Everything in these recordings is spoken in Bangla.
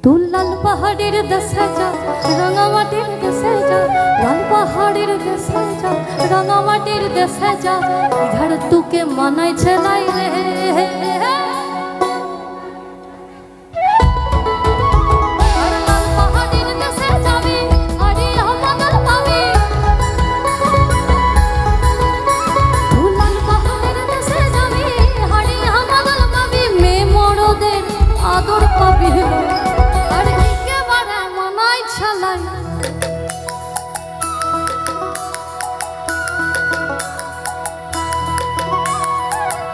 তুই লাল পাহাড়ের দেশে যা, রাঙামাটির দেশে যা, লাল পাহাড়ের দেশে যা, রাঙামাটির দেশে যা, ইধার তোকে মানাই ছেলাই রে। আদর পাবি আর একেবারে মানাই ছালাই।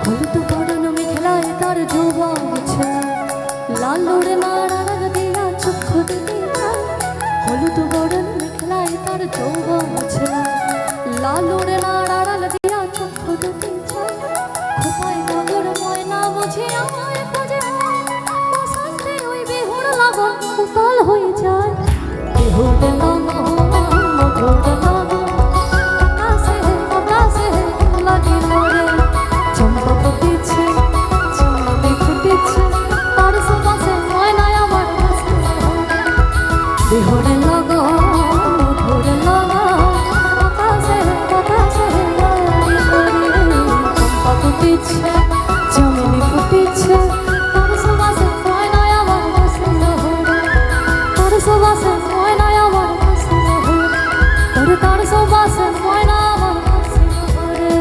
হলুদ বরণ মেঘলায় তার যৌবন ছেলাই, লাল ওড়ে নাড়ার দিয়া চক্ষু দিতে চাই। হলুদ বরণ মেঘলায় তার যৌবন ছেলাই, লাল ওড়ে নাড়ার দিয়া চক্ষু দিতে চাই। খোপায় নগর ময়না বুঝি আমায় খোঁজে, উতাল হয়ে যায় বিহুরে মধুর আকাশে আকাশে লাগিল রে। চম্পা ফুটিছে চম্পি ফুটিছে, তার সুবাসে ময়নায় আমার কাছে। বিহুরে মধুর আকাশে আকাশে লাগিল রে। চম্পা ফুটিছে চমেলি ফুটিছে, তার সুবাসে ময়নায় আমার কাছে। তার সুবাসে ময়নায় আমার কাছে রে, তার সুবাসে ময়না আমার কাছে রে।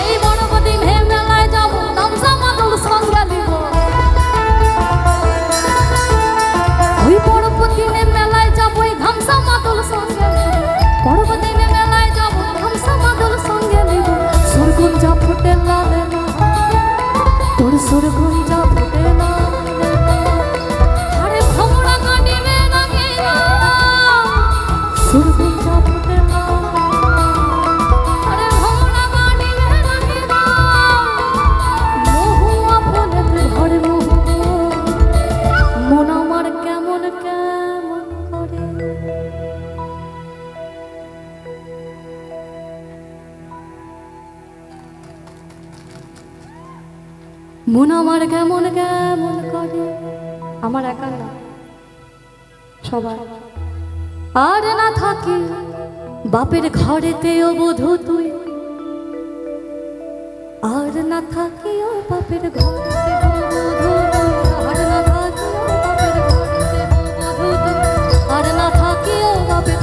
এই বনপতি মেলায় যাব, তামসা মাদল সঙ্গে দিব। ওই বনপতি মেলায় যাব, ওই ধামসা মাদল সঙ্গে দিব। বনপতি মেলায় যাব, ধামসা মাদল সঙ্গে দিব। সুরগুঞ্জা ফুটে লালে না, তোর সুরগুঞ্জা ফুটে লালে না। আরে ভমরা কাটিবে না কেনা, সুরগুঞ্জা ফুটে লালে। আরে ভমরা কাটিবে না কেনা, মহুয়া ফুলেতে ভরে মোহ, মন আমার কেমন কেমন করে। মন আমার কেমন কেমন করে, আমার একা না সবার। আর না থাকি বাপের ঘরেতে ও বধূ তুই, আর না থাকি ও বাপের ঘরেতে ও বধূ তুই, আর না থাকি ও বাপের ঘরেতে ও বধূ তুই, আর না থাকি ও বাপের।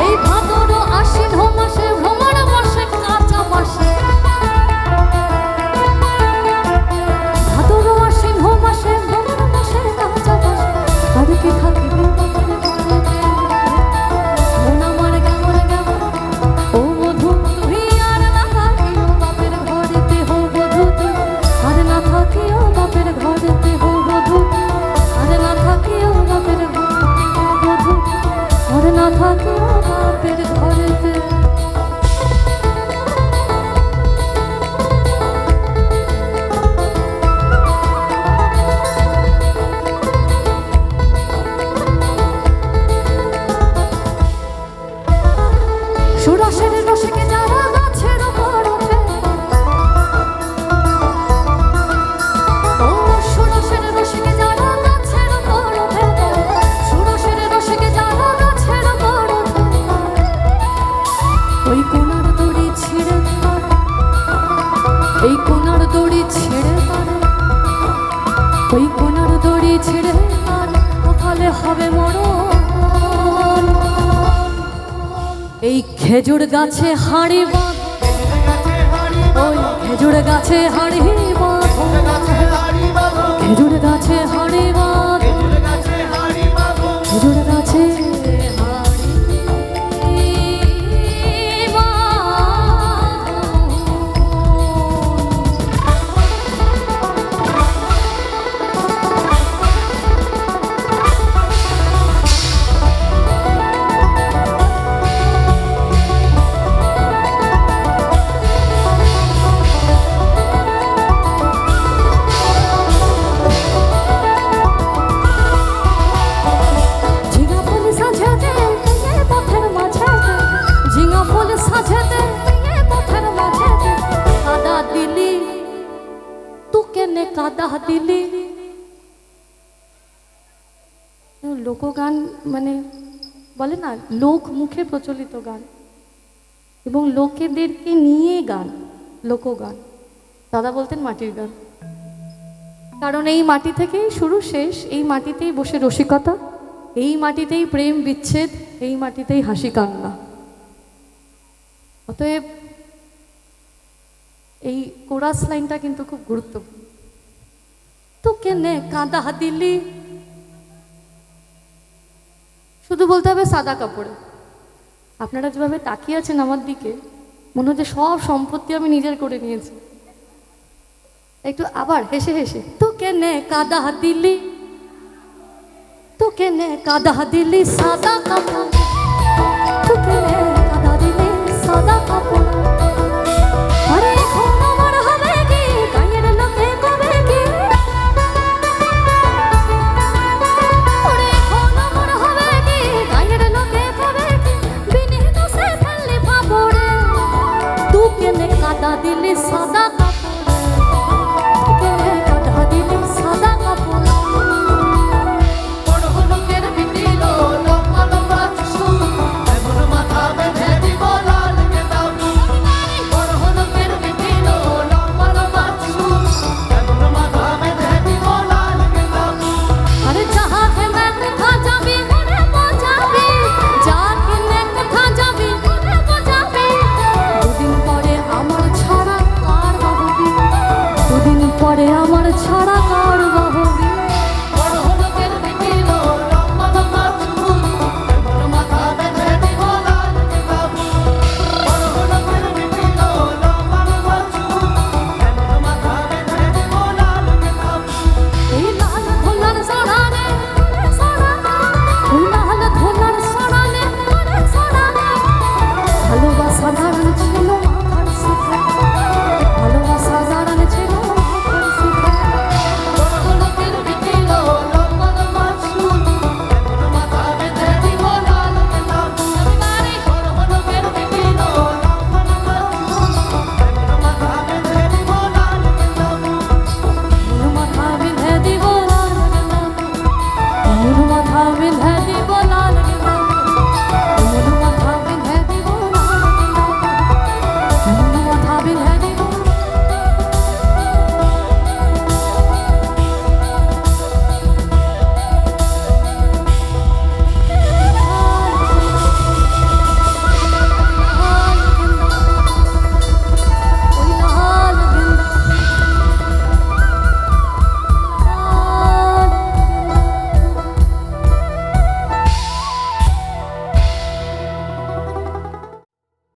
এই ভাদর আশ্বিন মাসে ভ্রমণ বর্ষে কাঁচা বাসে, ভাদর আশ্বিন মাসে ভ্রমণ বর্ষে কাঁচা বাসে, আর কি থাকিবে বাপের ঘরেতে। মন আমার কেমন কেমন ও বধূ তুই, আর না থাকি ও বাপের ঘরেতে হো বধূ তুই, আর না থাকি ও বাপের ঘরেতে হো বধূ, আর না থাকি ও বাপের ঘরেতে হো বধূ, আর না থাকি ও বাপের ঘরেতে। সুরসের রসিকে যারা গাছের উপর ওঠে, ও সুরসের রসিকে যারা গাছের উপর ওঠে, সুরসের রসিকে যারা গাছের উপর ওঠে। ওই কোনার দড়ি ছিঁড়ে পারে, এই কোনার দড়ি ছিঁড়ে পারে, ওই কোনার দড়ি ছিঁড়ে পারে, কপালে হবে মরণ। এই খেজুর গাছে হাঁড়ি বাঁধ, ওই খেজুর গাছে হাঁড়ি বাঁধ, খেজুর গাছে হাঁড়ি বাঁধ, খেজুর গাছে দিলি। লোকগান মানে বলে না, লোক মুখে প্রচলিত গান এবং লোকেদেরকে নিয়ে গান, লোকগান। দাদা বলতেন মাটির গান, কারণ এই মাটি থেকেই শুরু শেষ, এই মাটিতেই বসে রসিকতা, এই মাটিতেই প্রেম বিচ্ছেদ, এই মাটিতেই হাসি কান্না। অতএব এই কোরাস লাইনটা কিন্তু খুব গুরুত্বপূর্ণ। তো কেনে কাঁদা দিলি, শুধু বলতে হবে সাদা কাপড়ে। আপনারা যেভাবে তাকিয়ে আছেন আমার দিকে, মনে হচ্ছে সব সম্পত্তি আমি নিজের করে নিয়েছি। একটু আবার হেসে হেসে, তো কেনে কাঁদা দিলি, তো কেনে কাঁদা দিলি সাদা কাপড়।